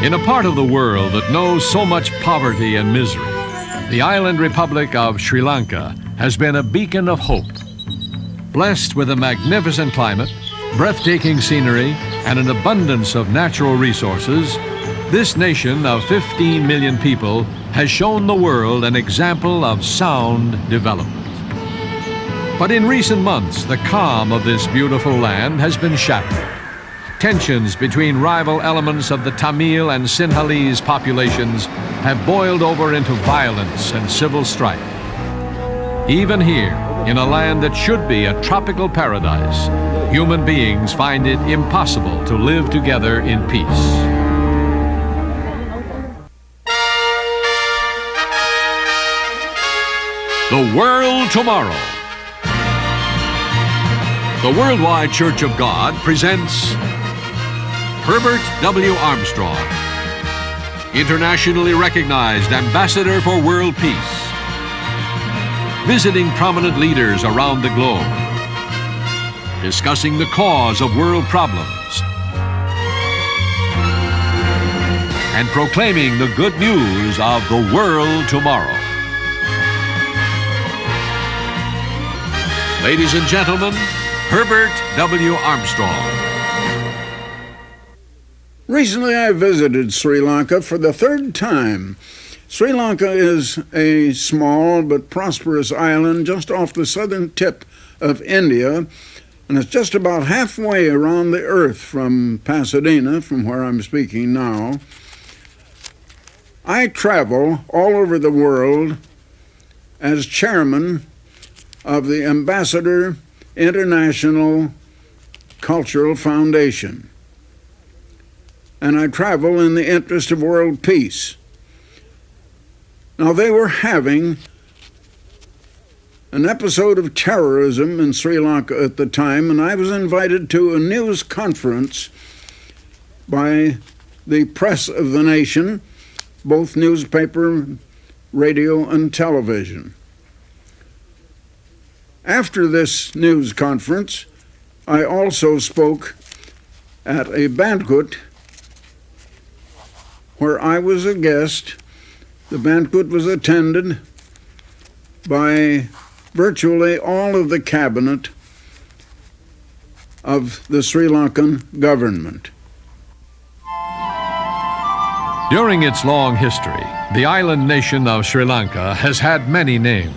In a part of the world that knows so much poverty and misery, the island republic of Sri Lanka has been a beacon of hope. Blessed with a magnificent climate, breathtaking scenery, and an abundance of natural resources, this nation of 15 million people has shown the world an example of sound development. But in recent months, the calm of this beautiful land has been shattered. Tensions between rival elements of the Tamil and Sinhalese populations have boiled over into violence and civil strife. Even here, in a land that should be a tropical paradise, human beings find it impossible to live together in peace. The World Tomorrow. The Worldwide Church of God presents Herbert W. Armstrong, internationally recognized ambassador for world peace, visiting prominent leaders around the globe, discussing the cause of world problems, and proclaiming the good news of the world tomorrow. Ladies and gentlemen, Herbert W. Armstrong. Recently, I visited Sri Lanka for the third time. Sri Lanka is a small but prosperous island just off the southern tip of India, and it's just about halfway around the earth from Pasadena, from where I'm speaking now. I travel all over the world as chairman of the Ambassador International Cultural Foundation, and I travel in the interest of world peace. Now, they were having an episode of terrorism in Sri Lanka at the time, and I was invited to a news conference by the press of the nation, both newspaper, radio, and television. After this news conference, I also spoke at a banquet where I was a guest. The banquet was attended by virtually all of the cabinet of the Sri Lankan government. During its long history, the island nation of Sri Lanka has had many names.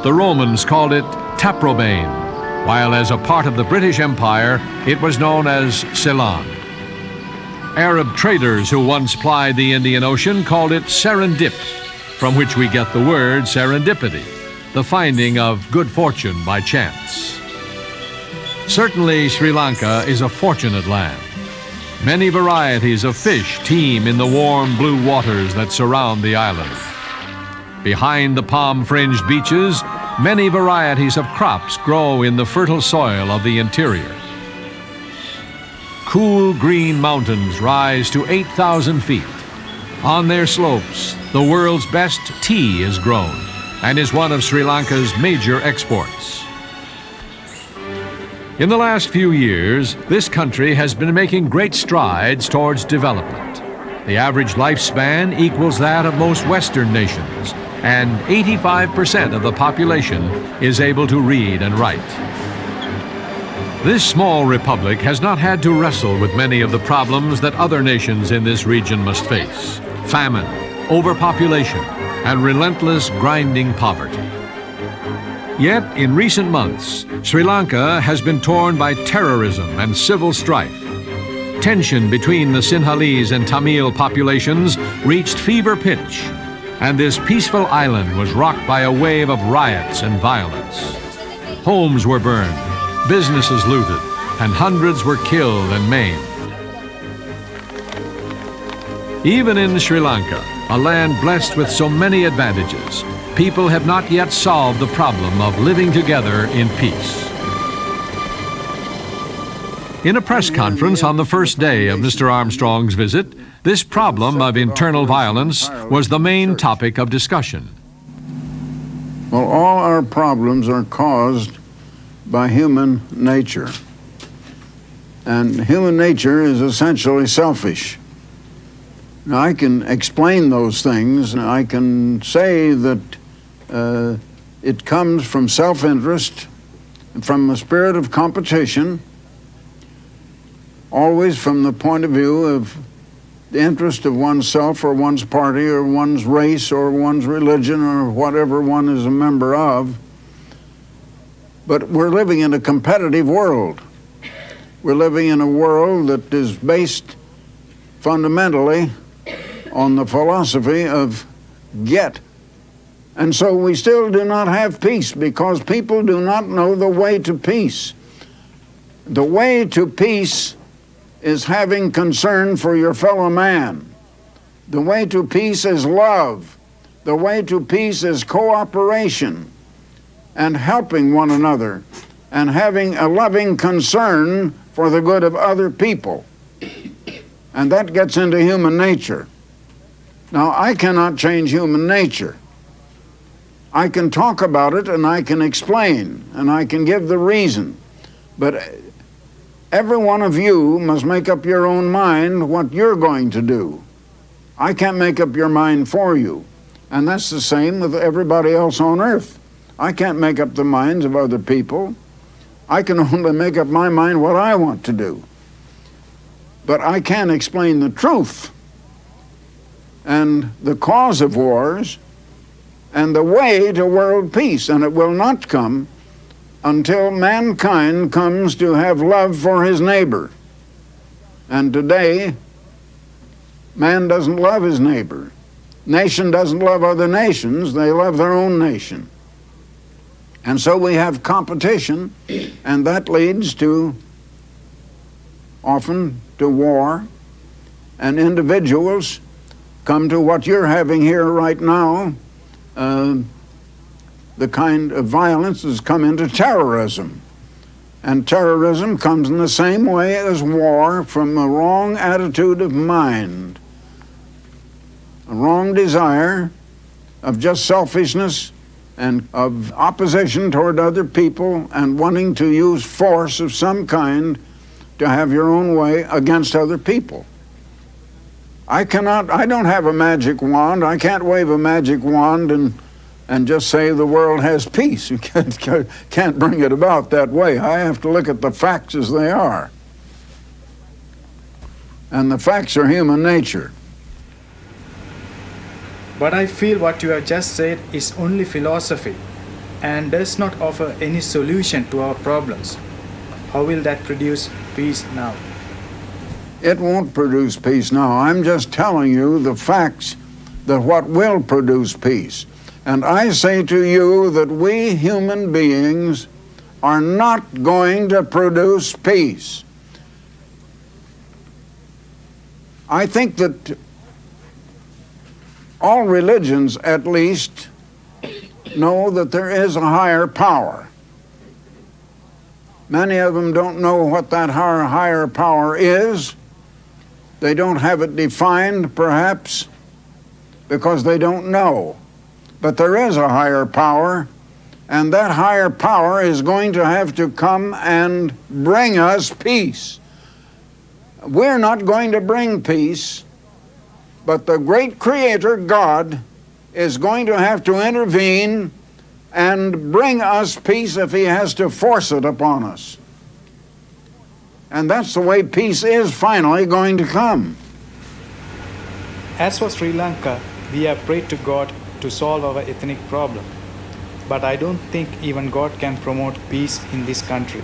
The Romans called it Taprobane, while as a part of the British Empire, it was known as Ceylon. Arab traders who once plied the Indian Ocean called it Serendip, from which we get the word serendipity, the finding of good fortune by chance. Certainly, Sri Lanka is a fortunate land. Many varieties of fish teem in the warm blue waters that surround the island. Behind the palm-fringed beaches, many varieties of crops grow in the fertile soil of the interior. Cool green mountains rise to 8,000 feet. On their slopes, the world's best tea is grown and is one of Sri Lanka's major exports. In the last few years, this country has been making great strides towards development. The average lifespan equals that of most Western nations, and 85% of the population is able to read and write. This small republic has not had to wrestle with many of the problems that other nations in this region must face: famine, overpopulation, and relentless grinding poverty. Yet, in recent months, Sri Lanka has been torn by terrorism and civil strife. Tension between the Sinhalese and Tamil populations reached fever pitch, and this peaceful island was rocked by a wave of riots and violence. Homes were burned, businesses looted, and hundreds were killed and maimed. Even in Sri Lanka, a land blessed with so many advantages, people have not yet solved the problem of living together in peace. In a press conference on the first day of Mr. Armstrong's visit, this problem of internal violence was the main topic of discussion. Well, all our problems are caused by human nature. And human nature is essentially selfish. Now, I can explain those things. I can say that it comes from self-interest, from a spirit of competition, always from the point of view of the interest of oneself or one's party or one's race or one's religion or whatever one is a member of. But we're living in a competitive world. We're living in a world that is based fundamentally on the philosophy of get. And so we still do not have peace because people do not know the way to peace. The way to peace is having concern for your fellow man. The way to peace is love. The way to peace is cooperation and helping one another and having a loving concern for the good of other people. And that gets into human nature. Now, I cannot change human nature. I can talk about it and I can explain and I can give the reason. But every one of you must make up your own mind what you're going to do. I can't make up your mind for you. And that's the same with everybody else on earth. I can't make up the minds of other people. I can only make up my mind what I want to do. But I can explain the truth and the cause of wars and the way to world peace. And it will not come until mankind comes to have love for his neighbor. And today, man doesn't love his neighbor. Nation doesn't love other nations, they love their own nation. And so we have competition, and that leads to, often, to war, and individuals come to what you're having here right now. The kind of violence has come into terrorism. And terrorism comes in the same way as war, from a wrong attitude of mind, a wrong desire of just selfishness and of opposition toward other people and wanting to use force of some kind to have your own way against other people. I don't have a magic wand. I can't wave a magic wand and just say the world has peace. You can't bring it about that way. I have to look at the facts as they are. And the facts are human nature. But I feel what you have just said is only philosophy and does not offer any solution to our problems. How will that produce peace now? It won't produce peace now. I'm just telling you the facts that what will produce peace. And I say to you that we human beings are not going to produce peace. I think that all religions, at least, know that there is a higher power. Many of them don't know what that higher power is. They don't have it defined, perhaps, because they don't know. But there is a higher power, and that higher power is going to have to come and bring us peace. We're not going to bring peace, but the great Creator, God, is going to have to intervene and bring us peace if He has to force it upon us. And that's the way peace is finally going to come. As for Sri Lanka, we have prayed to God to solve our ethnic problem. But I don't think even God can promote peace in this country.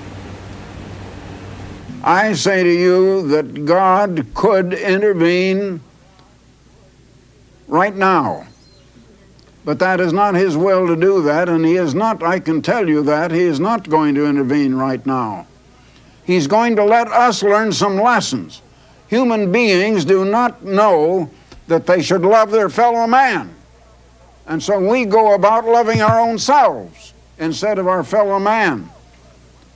I say to you that God could intervene right now. But that is not His will to do that, and He is not, I can tell you that, He is not going to intervene right now. He's going to let us learn some lessons. Human beings do not know that they should love their fellow man. And so we go about loving our own selves instead of our fellow man.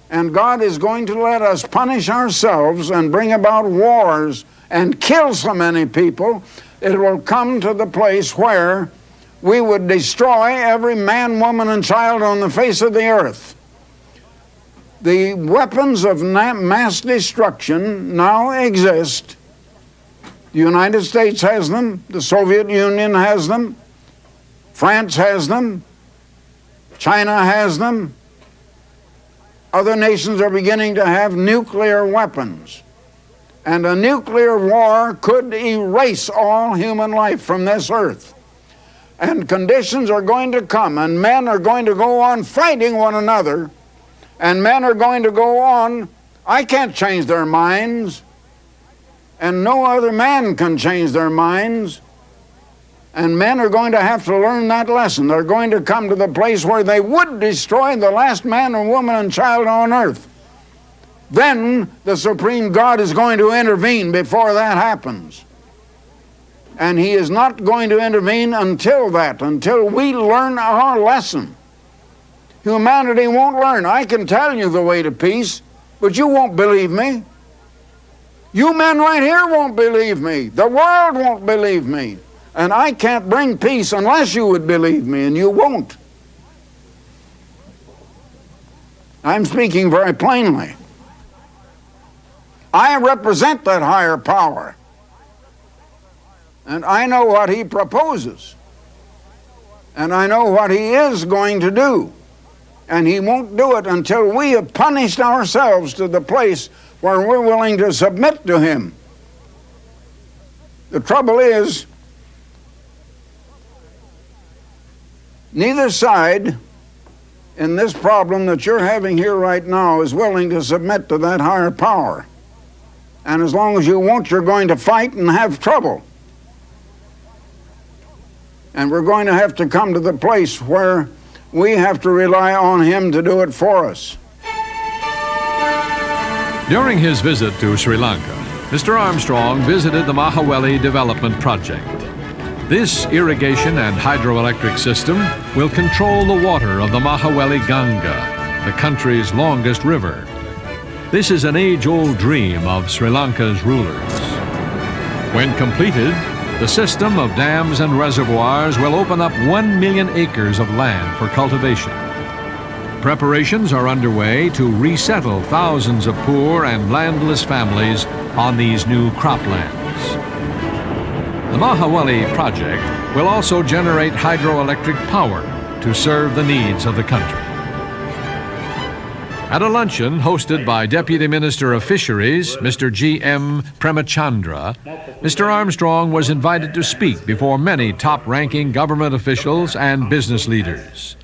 And God is going to let us punish ourselves and bring about wars and kill so many people. It will come to the place where we would destroy every man, woman, and child on the face of the earth. The weapons of mass destruction now exist. The United States has them, the Soviet Union has them, France has them, China has them. Other nations are beginning to have nuclear weapons. And a nuclear war could erase all human life from this earth. And conditions are going to come, and men are going to go on fighting one another, and men are going to go on. I can't change their minds, and no other man can change their minds. And men are going to have to learn that lesson. They're going to come to the place where they would destroy the last man and woman and child on earth. Then the supreme God is going to intervene before that happens. And he is not going to intervene until we learn our lesson. Humanity won't learn. I can tell you the way to peace, but you won't believe me. You men right here won't believe me. The world won't believe me. And I can't bring peace unless you would believe me, and you won't. I'm speaking very plainly. I represent that higher power. And I know what he proposes. And I know what he is going to do. And he won't do it until we have punished ourselves to the place where we're willing to submit to him. The trouble is, neither side in this problem that you're having here right now is willing to submit to that higher power. And as long as you won't, you're going to fight and have trouble. And we're going to have to come to the place where we have to rely on him to do it for us. During his visit to Sri Lanka, Mr. Armstrong visited the Mahaweli Development Project. This irrigation and hydroelectric system will control the water of the Mahaweli Ganga, the country's longest river. This is an age-old dream of Sri Lanka's rulers. When completed, the system of dams and reservoirs will open up 1 million acres of land for cultivation. Preparations are underway to resettle thousands of poor and landless families on these new croplands. The Mahaweli project will also generate hydroelectric power to serve the needs of the country. At a luncheon hosted by Deputy Minister of Fisheries, Mr. G.M. Premachandra, Mr. Armstrong was invited to speak before many top-ranking government officials and business leaders.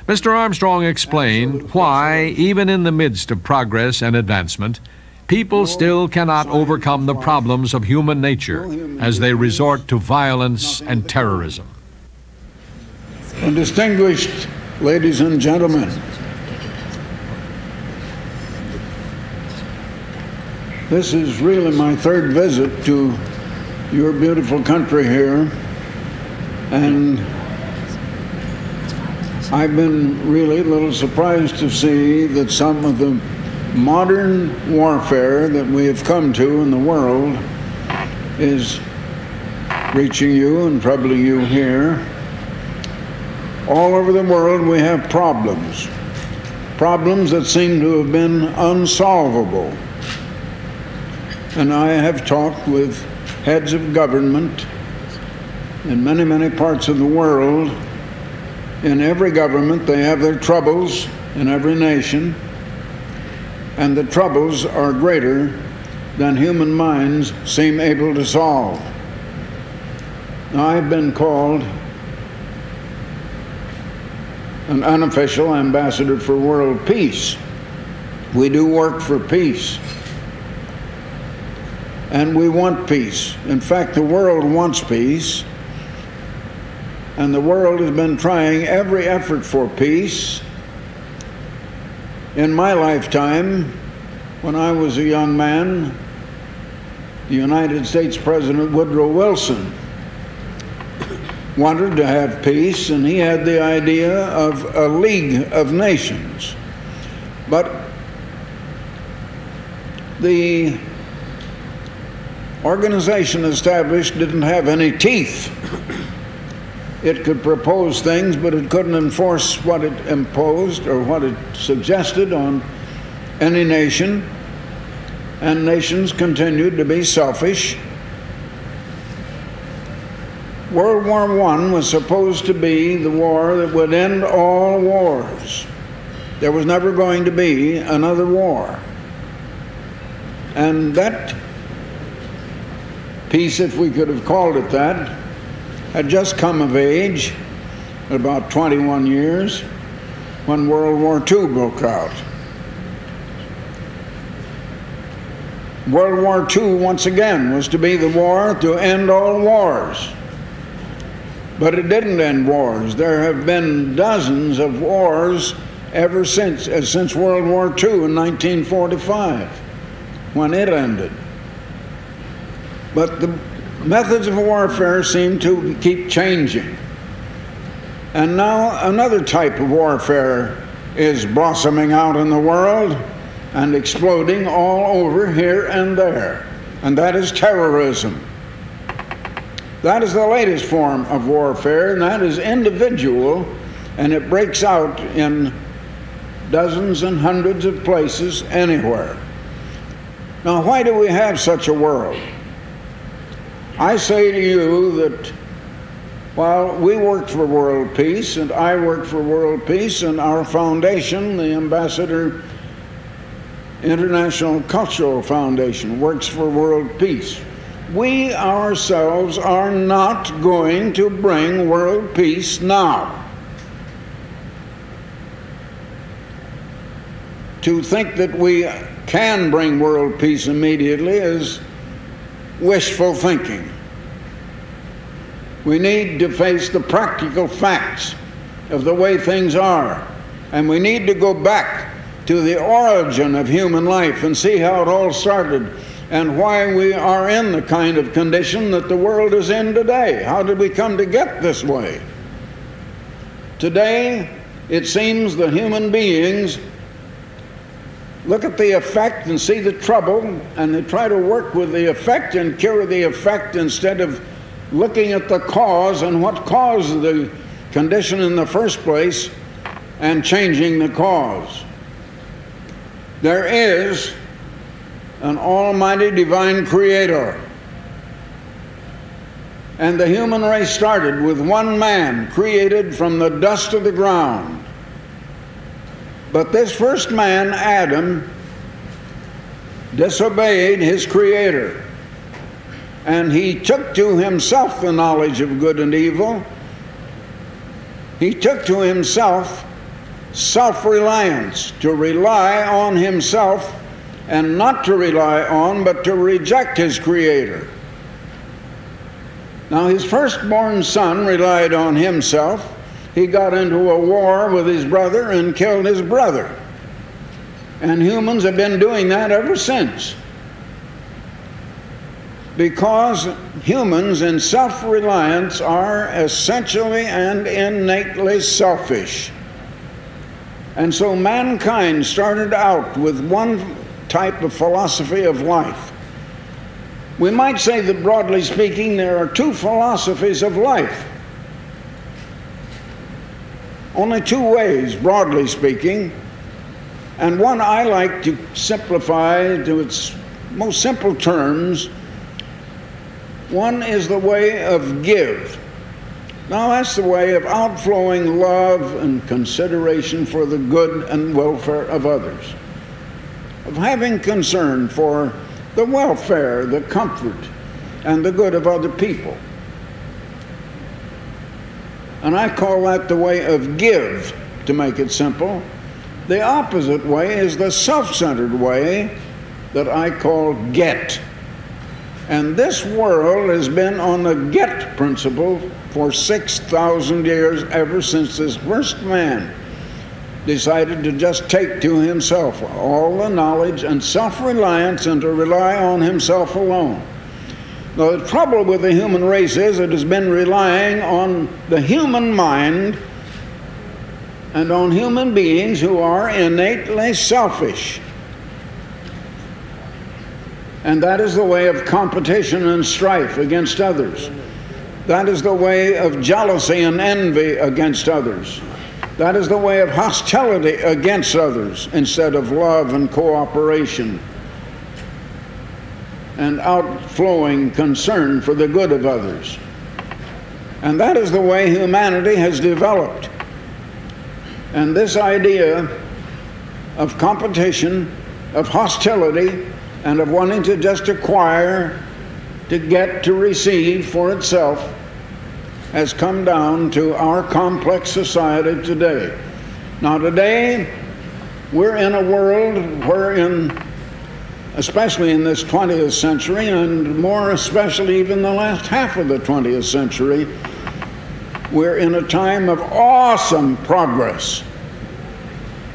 Mr. Armstrong explained why, even in the midst of progress and advancement, people still cannot overcome the problems of human nature as they resort to violence and terrorism. And distinguished ladies and gentlemen, this is really my third visit to your beautiful country here, and I've been really a little surprised to see that some of the modern warfare that we have come to in the world is reaching you and troubling you here. All over the world we have problems that seem to have been unsolvable. And I have talked with heads of government in many, many parts of the world. In every government, they have their troubles in every nation, and the troubles are greater than human minds seem able to solve. Now, I've been called an unofficial ambassador for world peace. We do work for peace. And we want peace. In fact, the world wants peace. And the world has been trying every effort for peace. In my lifetime, when I was a young man, the United States President Woodrow Wilson wanted to have peace, and he had the idea of a League of Nations. But the organization established didn't have any teeth. It could propose things, but it couldn't enforce what it imposed or what it suggested on any nation. And nations continued to be selfish World War I was supposed to be the war that would end all wars. There was never going to be another war. And that peace, if we could have called it that, had just come of age at about 21 years when World War II broke out. World War II, once again, was to be the war to end all wars. But it didn't end wars. There have been dozens of wars ever since World War II in 1945, when it ended. But the methods of warfare seem to keep changing. And now another type of warfare is blossoming out in the world and exploding all over here and there, and that is terrorism. That is the latest form of warfare, and that is individual, and it breaks out in dozens and hundreds of places anywhere. Now, why do we have such a world? I say to you that while we work for world peace, and I work for world peace, and our foundation, the Ambassador International Cultural Foundation, works for world peace, we ourselves are not going to bring world peace now. To think that we can bring world peace immediately is wishful thinking. We need to face the practical facts of the way things are, and we need to go back to the origin of human life and see how it all started and why we are in the kind of condition that the world is in today. How did we come to get this way? Today, it seems that human beings look at the effect and see the trouble, and they try to work with the effect and cure the effect instead of looking at the cause and what caused the condition in the first place and changing the cause. There is an almighty divine creator. And the human race started with one man created from the dust of the ground. But this first man, Adam, disobeyed his creator. And he took to himself the knowledge of good and evil. He took to himself self-reliance, to rely on himself, and not to rely on, but to reject his creator. Now, his firstborn son relied on himself. He got into a war with his brother and killed his brother. And humans have been doing that ever since. Because humans in self-reliance are essentially and innately selfish. And so mankind started out with one type of philosophy of life. We might say that, broadly speaking, there are two philosophies of life. Only two ways, broadly speaking, and one I like to simplify to its most simple terms. One is the way of give. Now, that's the way of outflowing love and consideration for the good and welfare of others, of having concern for the welfare, the comfort, and the good of other people. And I call that the way of give, to make it simple. The opposite way is the self-centered way that I call get. And this world has been on the get principle for 6,000 years, ever since this first man decided to just take to himself all the knowledge and self-reliance and to rely on himself alone. Now, the trouble with the human race is it has been relying on the human mind and on human beings who are innately selfish. And that is the way of competition and strife against others. That is the way of jealousy and envy against others. That is the way of hostility against others instead of love and cooperation and outflowing concern for the good of others. And that is the way humanity has developed. And this idea of competition, of hostility, and of wanting to just acquire, to get, to receive for itself, has come down to our complex society today. Now today, we're in a world wherein, especially in this 20th century, and more especially even the last half of the 20th century, we're in a time of awesome progress,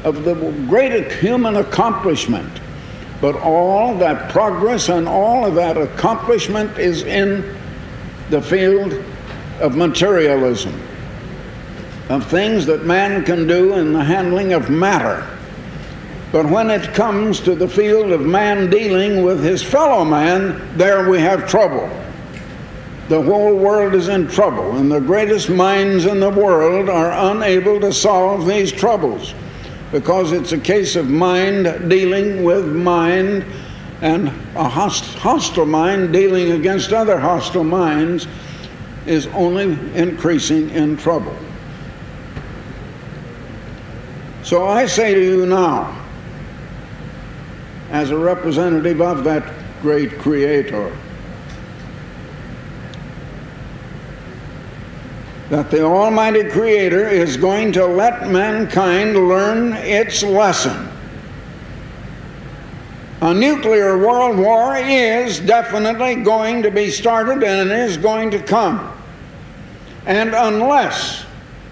of the great human accomplishment. But all that progress and all of that accomplishment is in the field of materialism, of things that man can do in the handling of matter. But when it comes to the field of man dealing with his fellow man, there we have trouble. The whole world is in trouble, and the greatest minds in the world are unable to solve these troubles, because it's a case of mind dealing with mind, and a hostile mind dealing against other hostile minds is only increasing in trouble. So I say to you now, as a representative of that great Creator, that the Almighty Creator is going to let mankind learn its lesson. A nuclear world war is definitely going to be started and is going to come. And unless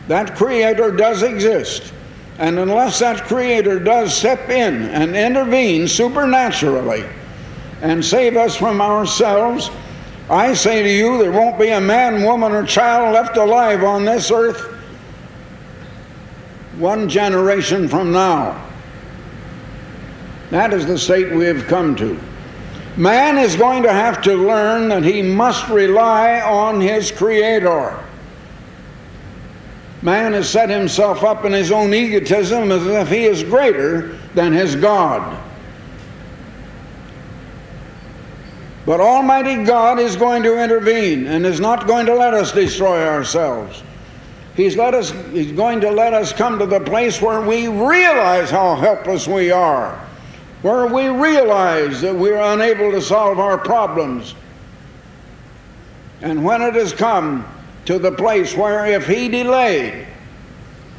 that Creator does exist, and unless that Creator does step in and intervene supernaturally and save us from ourselves, I say to you, there won't be a man, woman, or child left alive on this earth one generation from now. That is the state we have come to. Man is going to have to learn that he must rely on his Creator. Man has set himself up in his own egotism as if he is greater than his God. But Almighty God is going to intervene and is not going to let us destroy ourselves. He's going to let us come to the place where we realize how helpless we are, where we realize that we are unable to solve our problems. And when it has come to the place where if he delayed,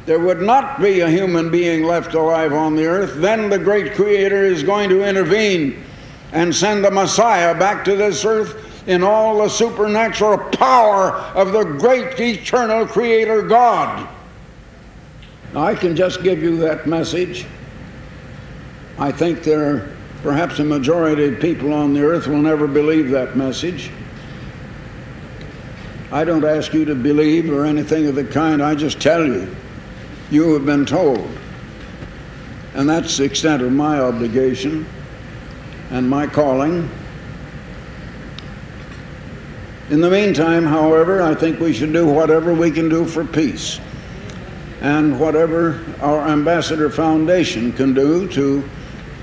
there would not be a human being left alive on the earth, then the great Creator is going to intervene and send the Messiah back to this earth in all the supernatural power of the great eternal Creator God. Now, I can just give you that message. I think there are perhaps a majority of people on the earth will never believe that message. I don't ask you to believe or anything of the kind. I just tell you, you have been told. And that's the extent of my obligation and my calling. In the meantime, however, I think we should do whatever we can do for peace, and whatever our Ambassador Foundation can do to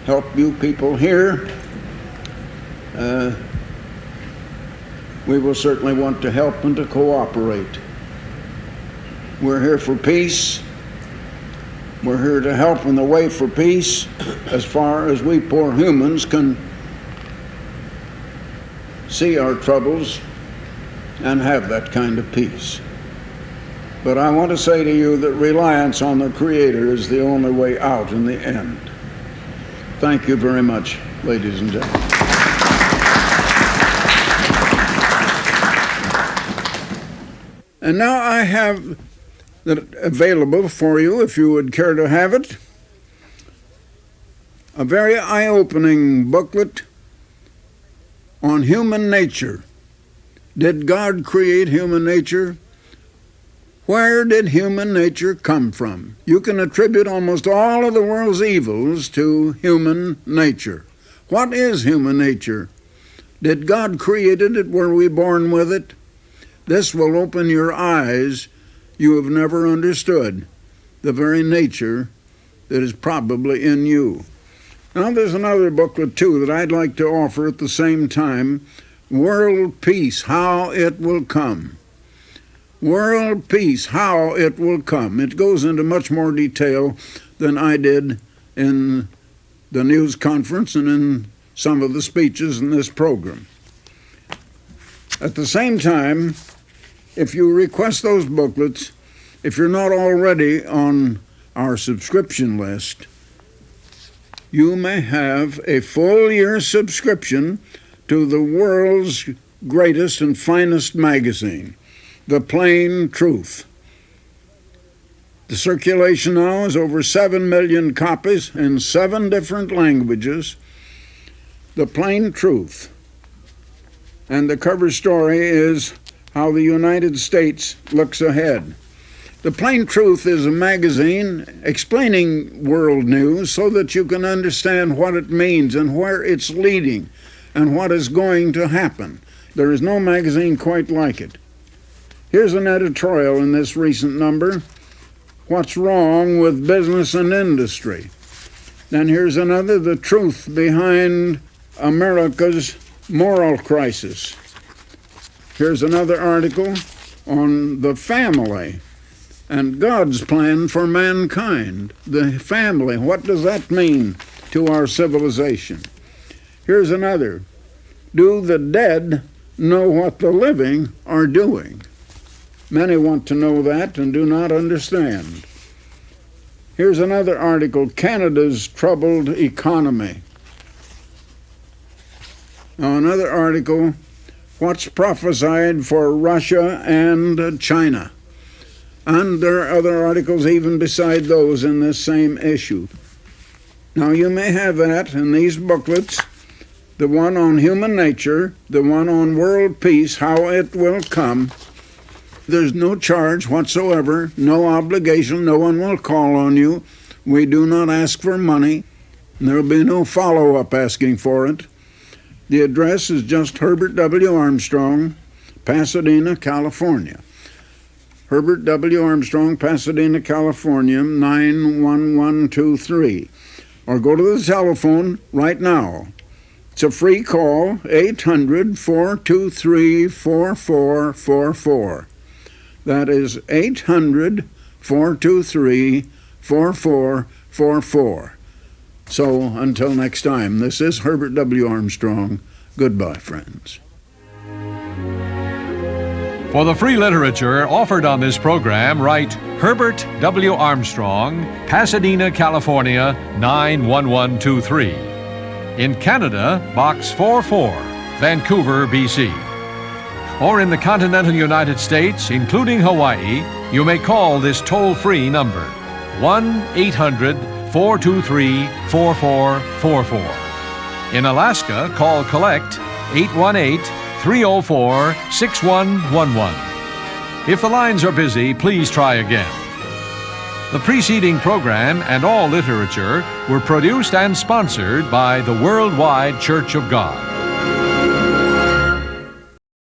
help you people here. We will certainly want to help and to cooperate. We're here for peace. We're here to help in the way for peace as far as we poor humans can see our troubles and have that kind of peace. But I want to say to you that reliance on the Creator is the only way out in the end. Thank you very much, ladies and gentlemen. And now I have that available for you, if you would care to have it, a very eye-opening booklet on human nature. Did God create human nature? Where did human nature come from? You can attribute almost all of the world's evils to human nature. What is human nature? Did God create it? Were we born with it? This will open your eyes. You have never understood the very nature that is probably in you. Now there's another booklet too that I'd like to offer at the same time, World Peace, How It Will Come. World peace, how it will come. It goes into much more detail than I did in the news conference and in some of the speeches in this program. At the same time, if you request those booklets, if you're not already on our subscription list, you may have a full year subscription to the world's greatest and finest magazine, The Plain Truth. The circulation now is over 7 million copies in 7 different languages. The Plain Truth. And the cover story is how the United States looks ahead. The Plain Truth is a magazine explaining world news so that you can understand what it means and where it's leading and what is going to happen. There is no magazine quite like it. Here's an editorial in this recent number, What's Wrong with Business and Industry. Then here's another, The Truth Behind America's Moral Crisis. Here's another article on the family and God's plan for mankind. The family, what does that mean to our civilization? Here's another, Do the Dead Know What the Living Are Doing? Many want to know that and do not understand. Here's another article, Canada's Troubled Economy. Now another article, What's Prophesied for Russia and China? And there are other articles even beside those in this same issue. Now you may have that in these booklets, the one on human nature, the one on world peace, how it will come. There's no charge whatsoever, no obligation, no one will call on you. We do not ask for money. There will be no follow-up asking for it. The address is just Herbert W. Armstrong, Pasadena, California. Herbert W. Armstrong, Pasadena, California, 91123. Or go to the telephone right now. It's a free call, 800-423-4444. That is 800-423-4444. So until next time, this is Herbert W. Armstrong. Goodbye, friends. For the free literature offered on this program, write Herbert W. Armstrong, Pasadena, California, 91123. In Canada, Box 44, Vancouver, BC. Or in the continental United States, including Hawaii, you may call this toll-free number, 1-800-423-4444. In Alaska, call Collect 818-304-6111. If the lines are busy, please try again. The preceding program and all literature were produced and sponsored by the Worldwide Church of God.